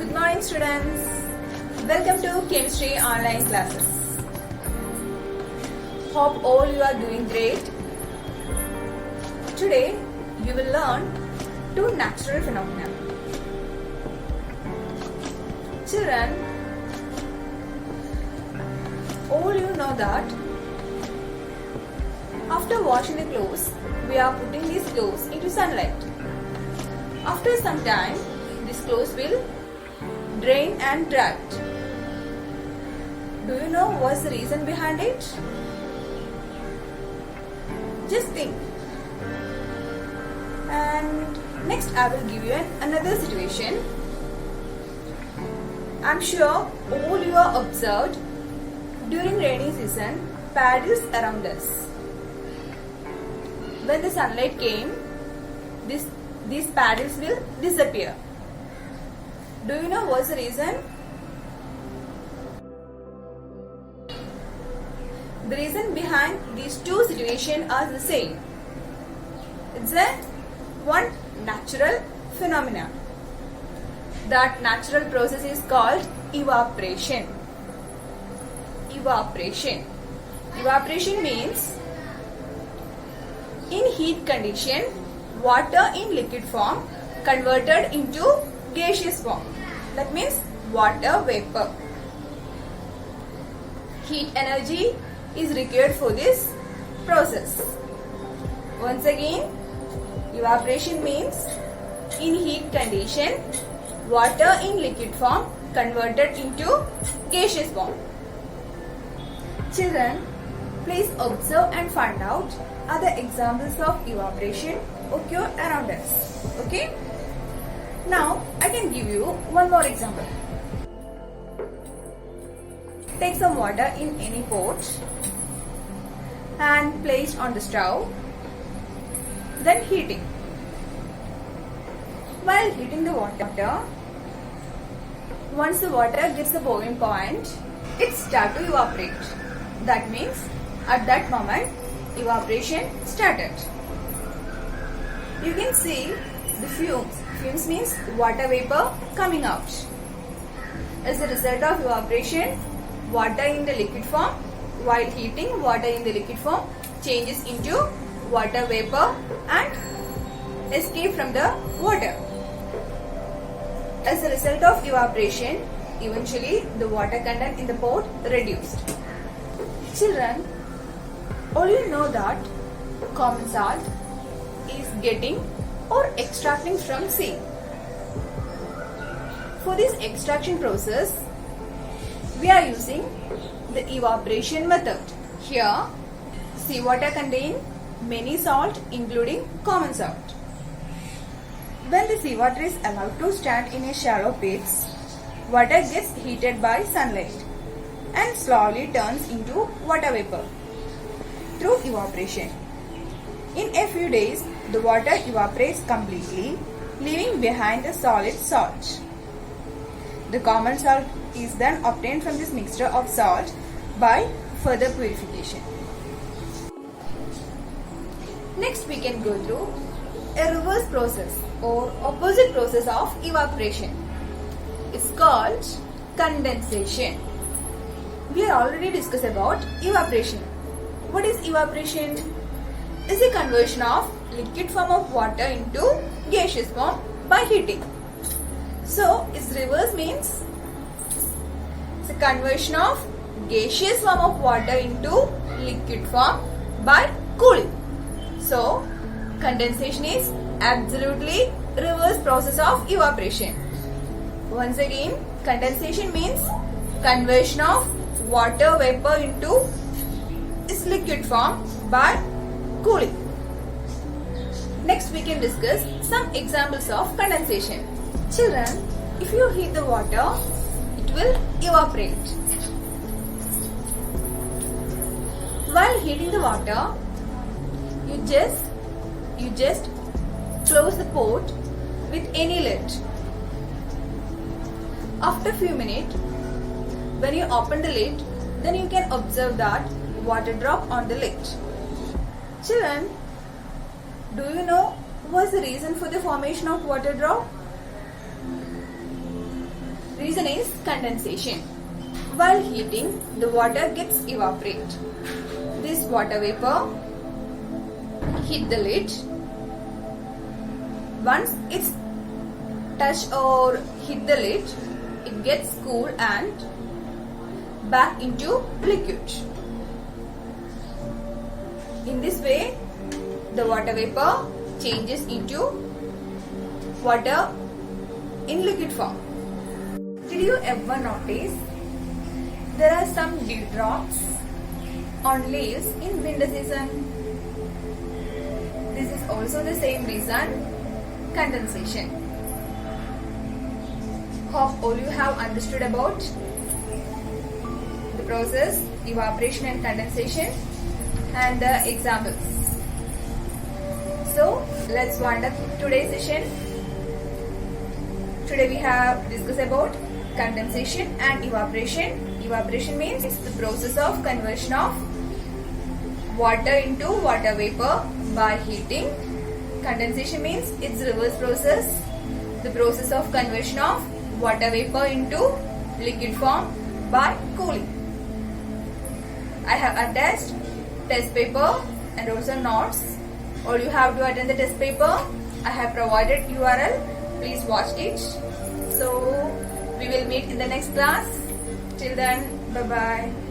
Good morning, students. Welcome to Chemistry online classes. Hope all you are doing great. Today you will learn two natural phenomena. Children, all you know that after washing the clothes, we are putting these clothes into sunlight. After some time, these clothes will drain and dry. Do you know what's the reason behind it? Just think. And next I will give you another situation. I'm sure all you are observed during rainy season paddles around us. When the sunlight came, these paddles will disappear. Do you know what's the reason? The reason behind these two situations are the same. It's one natural phenomena. That natural process is called evaporation. Evaporation. Evaporation means in heat condition, water in liquid form converted into gaseous form. That means water vapor. Heat energy is required for this process. Once again, evaporation means in heat condition, water in liquid form converted into gaseous form. Children, please observe and find out other examples of evaporation occur around us. Okay? Now, I can give you one more example. Take some water in any pot and place on the stove, then heating. While heating the water, once the water gets the boiling point, it starts to evaporate. That means at that moment, evaporation started. You can see the fumes. Fumes means water vapor coming out. As a result of evaporation, water in the liquid form, while heating, water in the liquid form changes into water vapor and escape from the water. As a result of evaporation, eventually the water content in the pot reduced. Children, all you know that common salt is getting or extracting from sea. For this extraction process, we are using the evaporation method. Here, seawater contains many salt including common salt. When the seawater is allowed to stand in a shallow pit, water gets heated by sunlight and slowly turns into water vapor through evaporation. In a few days, the water evaporates completely, leaving behind the solid salt. The common salt is then obtained from this mixture of salt by further purification. Next, we can go through a reverse process or opposite process of evaporation. It's called condensation. We have already discussed about evaporation. What is evaporation? It's a conversion of liquid form of water into gaseous form by heating. So, its reverse means it's a conversion of gaseous form of water into liquid form by cooling. So, condensation is absolutely reverse process of evaporation. Once again, condensation means conversion of water vapor into its liquid form by cooling. Next, we can discuss some examples of condensation. Children, if you heat the water, it will evaporate. While heating the water, you just close the pot with any lid. After few minutes, when you open the lid, then you can observe that water drop on the lid. Children, do you know what's the reason for the formation of water drop? reason is condensation. While heating, the water gets evaporate. This water vapor hit the lid. Once it's touched or hit the lid, it gets cool and back into liquid. In this way, the water vapor changes into water in liquid form. Did you ever notice there are some dewdrops on leaves in winter season? This is also the same reason, condensation. Hope all you have understood about the process, evaporation and condensation and the examples. So let's wind up today's session. Today we have discussed about condensation and evaporation. Evaporation means it's the process of conversion of water into water vapor by heating. Condensation means it's the reverse process, the process of conversion of water vapor into liquid form by cooling. I have attached test paper and also notes. All you have to attend the test paper. I have provided URL. Please watch it. So we will meet in the next class. Till then, bye bye.